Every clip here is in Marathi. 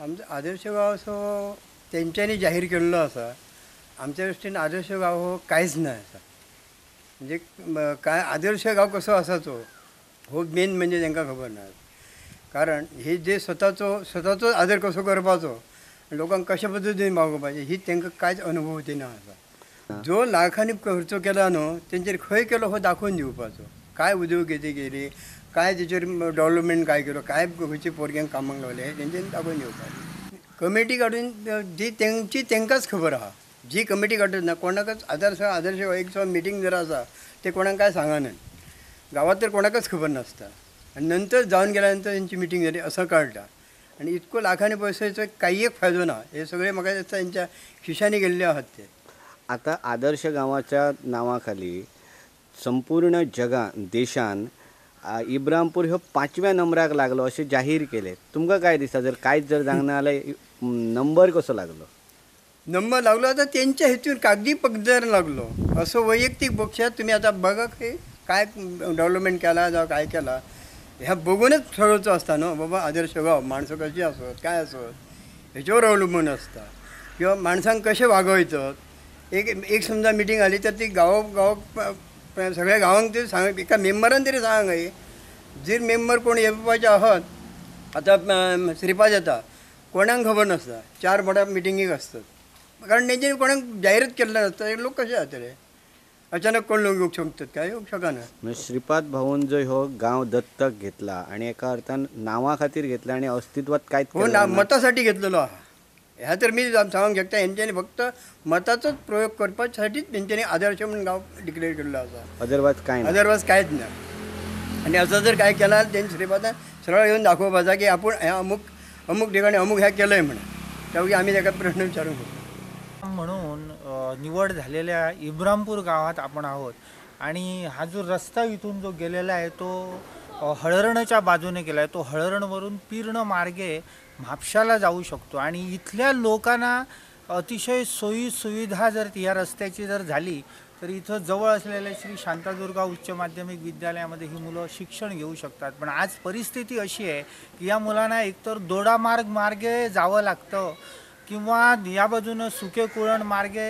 आमचं आदर्श गाव असो तेंच्यांनी जाहीर केल्लो आसा. आमच्या दृश्टीन आदर्श गाव हो कांयच ना आसा. म्हणजे काय आदर्श गाव कसो आसाचो हो मेन म्हणजे तांकां खबर ना. कारण हे जे स्वताचो आदर कसो करपाचो लोकांक कशा पद्दतीन वागोवपाचें ही तांकां कांयच अनुभव ना आसा. जो लाखांनी खर्च केला न्हू तेंचेर खंय केलो हो दाखोवन दिवपाचो. काय उद्योगती केली, काय तेचेर डेव्हलपमेंट काय केलो, काय खंयच्या भुरग्यांक कामाक लावले हे तेंच्यांनी दाखोवन दिवपाचें. कमिटी काडून जी तेंची तेंकांच खबर आहा. जी कमिटी काडटा ना कोणाकच आदर्श एक मिटींग जर आसा ते कोणाक काय सांगनात. गावात तर कोणाकच खबर नासता आणि नंतर जाऊन गेल्यानंतर त्यांची मिटींग झाली असं कळटा. आणि इतको लाखांनी पैशाचो काही एक फायदो ना. हे सगळे म्हाका दिसता त्यांच्या खिशांनी गेल्ले आहात ते. आता आदर्श गावाच्या नावाखाली संपूर्ण जगान देशान इब्राहिमपूर ह्यो 5व्या नंबराक लागलो असे जाहीर केले. तुमकां काय दिसता जर कांयच जर जावंक ना जाल्यार नंबर कसो लागलो? नंबर लागलो आता त्यांच्या हेतून कागदी पद्धतीर लागलो. असं वैयक्तिक पक्षात तुम्ही आता बघा की काय डेव्हलपमेंट केला जावं काय केला ह्या बघूनच ठरवचं असता न्हू. बाबा आदर्श गाव माणसं कशी असत काय असत हेच्यावर अवलंबून असता. किंवा माणसांक कशें वागयतात. एक समजा मिटींग आली तर ती सगळ्या गांवांक ते सांग एका मेंबरान तरी सांगय. जर मेंबर कोण येवपाचे आहात आता श्रीपाद येता कोणाक खबर नासता. 4 मोठ्या मिटिंगेक असतात. कारण तेंच्यानी कोणाक जाहीरच केल्लें नासता. हे लोक कशे जातले अचानक कोण लोक येवंक शकतात काय येवंक शकना. म्हणजे श्रीपाद भाऊन जो हो गाव दत्तक घेतला आणि एका अर्थान नावा खातीर घेतला आणि अस्तित्वात कांयच हो ना मतासाठी घेतलेलो आहा. ह्या तर मी सांगूंक शकता हेंच्यांनी फक्त मताचोच प्रयोग करपासाठीच तेंच्यांनी आदर्श म्हणून गाव डिक्लेअर केल्लो आसा. अदरवायज कांयच ना. आणि असं जर काय केला तेंचे श्रीपादान सरळ येऊन दाखोवपाचा की आपण हे अमूक ठिकाणी अमूक ह्या केलंय म्हणून. त्यावेळी आम्ही ताका प्रश्न विचारूंक शकतो. म्हणून निवड झालेल्या इब्राहिमपूर गावात आपण आहोत आणि हा जो रस्ता इथून जो गेलेला आहे तो हळरणच्या बाजूने गेला आहे. तो हळरणवरून पीर्ण मार्गे म्हापशाला जाऊ शकतो आणि इथल्या लोकांना अतिशय सोयी सुविधा जर या रस्त्याची जर झाली तर इथं जवळ असलेल्या श्री शांतादुर्गा उच्च माध्यमिक विद्यालयामध्ये ही मुलं शिक्षण घेऊ शकतात. पण आज परिस्थिती अशी आहे की या मुलांना एकतर दोडामार्गे जावं लागतं किंवा या बाजूनं सुके कुळण मार्गे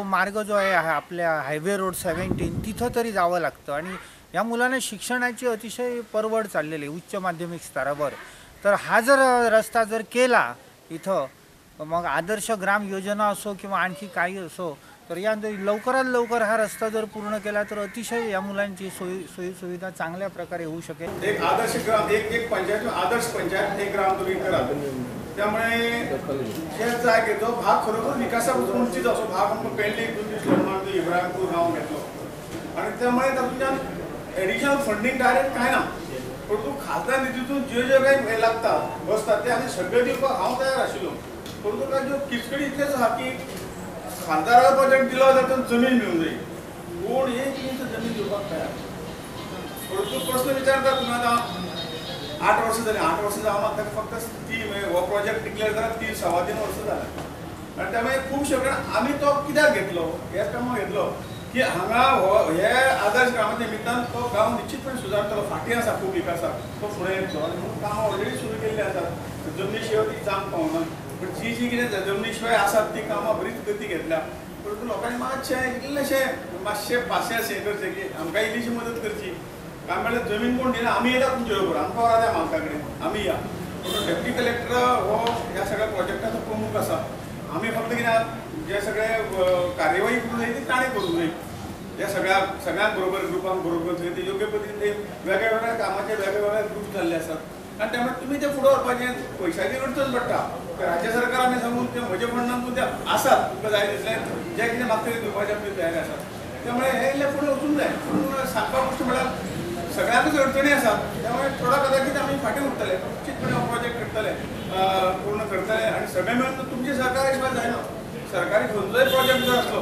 मार्ग जो आहे आपल्या हायवे रोड 17 तिथं तरी जावं लागतं. आणि या मुलांना शिक्षणाची अतिशय परवड चाललेली उच्च माध्यमिक स्तरावर. तर हा जर रस्ता जर केला इथं मग आदर्श ग्राम योजना असो किंवा आणखी काही असो तर या लवकरात लवकर हा रस्ता जर पूर्ण केला तर अतिशय या मुलांची सोयी सुविधा चांगल्या प्रकारे होऊ शकेल. एक आदर्श ग्राम एक पंचायत आदर्श पंचायत एक ग्राम तुम्ही करा. त्यामुळे हे जागेचो भाग खरोखर विकासापासून वंचित असो भाग आमकां पेडणे म्हणून इब्राहिमपूर नाव घेतलो आणि त्यामुळे तातूंतल्यान एडिशनल फंडींग डायरेक्ट कांय ना. पण तूं खासदार निधीतून जे काही लागता बसता ते आमी सगळे दिवपाक हांव तयार आशिल्लो. पण तुका ज्यो किचकडी इतलेच आहा की खासदाराक प्रोजेक्ट दिलो जाल्यार जमीन मेळूंक जाय. कोण एक इंच जमीन दिवपाक तयार. पण तूं प्रश्न विचारता तुम्ही आतां 8 वर्सां जालीं 8 वर्सां जावं म्हाका फक्त हो प्रोजेक्ट डिक्लेअर जाल्यार 3 वर्सां जाल्यां. आनी त्यामुळे खुबशे कडेन आमी तो कित्याक घेतलो ह्याच कामाक घेतलो की हांगा हे आदर्श ग्रामाच्या निमित्तान तो गांव निश्चितपणे सुदारतलो. फाटीं आसा खूब विकासाक तो फुडें येतलो आनी म्हणून कामां ऑलरेडी सुरू केल्ली आसात. जमनी शिवाय ती जावंक पावना. पण जी कितें जमनी शिवाय आसात ती कामां बरीच गती घेतल्या. परंतु लोकांनी मातशें इल्लेशें मातशें पासियेंस हें करचें की आमकां इल्लीशी मदत करची. काय म्हणल्यार जमीन कोण दिना आमी येता तुमचे बरोबर आमकां वरा त्या मालका कडेन आमी या. पूण डेप्युटी कलेक्टर हो ह्या सगळ्या प्रोजेक्टाचो प्रमुख आसा. आमी फक्त कितें जे सगळे कार्यवाही करूं जाय ती ताणें करूंक जाय. ह्या सगळ्यांक बरोबर ग्रुपांक बरोबर थंय ते योग्य पद्दतीन ते वेगळ्या कामाचे वेगळे ग्रुप जाल्ले आसात. आनी त्यामुळे तुमी ते फुडें व्हरपाचें पयशांनी करचोच पडटा. राज्य सरकार आमी सांगून ते म्हजे फंडांतून ते आसात तुमकां जाय तितलें जे कितें मागता तें दिवपाचे आमी तयार आसात. त्यामुळे हे इल्लें फुडें वचूंक जाय. पूण सांगपाक गोश्ट म्हळ्यार सगळ्यांकच अडचणी आसात. त्यामुळे थोडा कदाचित आमी फाटीं उरतले निश्चितपणे हो प्रोजेक्ट करतले पूर्ण करतले आणि सगळे मेळून तुमचे सहकार्य शिवाय जायना. सरकारी खंयचोय प्रोजेक्ट जर आसलो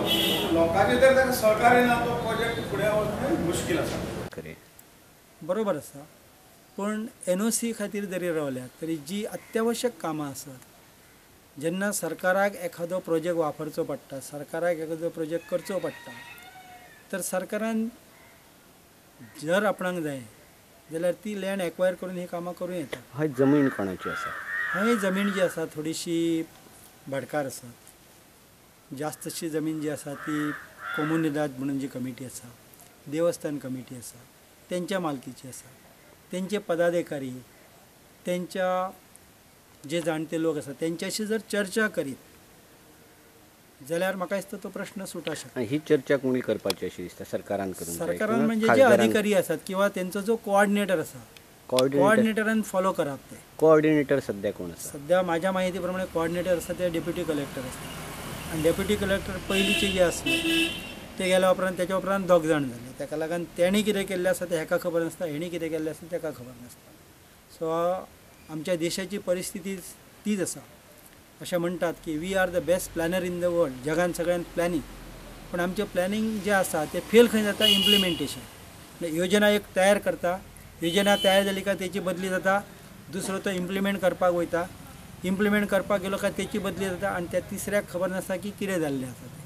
लोकांचे जर ताका सहकार्य ना तो प्रोजेक्ट फुडें वचप मुश्कील आसा. बरोबर आसा. पण NOC खातीर जरी रावल्या तरी जी अत्यावश्यक कामां आसात जेन्ना सरकाराक एखादो प्रोजेक्ट वापरचो पडटा सरकाराक एखादो प्रोजेक्ट करचो पडटा तर सरकारान जर आपणाक जाय जाल्यार ती लँड एक्वायर करून ही कामां करूं येता. हय जमीन कोणाची आसा? हांवें जमीन जी आसा थोडीशी भाटकार आसा. जास्तशी जमीन जी आसा ती कोमुनिदाद म्हणून जी कमिटी आसा, देवस्थान कमिटी आसा, तेंच्या मालकीची आसा. तेंचे पदाधिकारी, तेंच्या जे जाणते लोक आसा तेंच्याशी जर चर्चा करीत जाल्यार म्हाका दिसता तो प्रश्न सुटा शकता. आणि ही चर्चा कोणी करपाची अशी दिसता सरकारान करून जाय सरकारान किंवा म्हणजे जे खासदारान? अधिकारी आसात किंवा तेंचो जो कोऑर्डिनेटर आसा, कोऑर्डिनेटर कोऑर्डिनेटरान फॉलो करप ते. कोऑर्डिनेटर सध्या कोण आसा? सध्या माझ्या माहिती प्रमाणे कोऑर्डिनेटर आसा ते डेप्युटी कलेक्टर आसतात. आणि डेप्युटी कलेक्टर पयलींचे जे आसले ते गेल्या उपरांत तेच्या उपरांत 2 जाण जाले. ताका लागून तेणी कितें केल्लें आसा तें हेका खबर नासता, हेणी कितें केल्लें आसा तेका खबर नासता. सो आमच्या देशाची परिस्थिती तीच आसा. अशें म्हणटात की we are the best planner in the world, जगान सगळ्यांत प्लॅनिंग. पण आमचें प्लॅनिंग जें आसा तें फेल खंय जाता? इम्प्लिमेंटेशन. योजना एक तयार करता, योजना तयार जाली काय तेची बदली जाता, दुसरो तो इम्प्लिमेंट करपाक वयता, इम्प्लिमेंट करपाक गेलो काय तेची बदली जाता आनी त्या तिसऱ्याक खबर नासता की कितें जाल्लें आसा तें.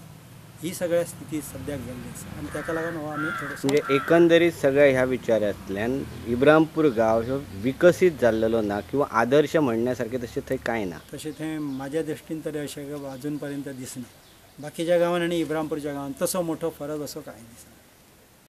ही सगळ्या स्थिती सद्याक जाल्ली आसा आनी ताका लागून हो आमी थोडोसो म्हणजे एकंदरीत सगळ्या ह्या विचारांतल्यान इब्रामपूर गांव ह्यो विकसीत जाल्लेलो ना किंवा आदर्श म्हणण्यासारखे तशें थंय कांय ना. तशें थंय म्हाज्या दृश्टीन तरी अशें अजून पर्यंत दिसना. बाकीच्या गांवांत आनी इब्रामपूरच्या गांवांत तसो मोठो फरक असो कांय दिसना.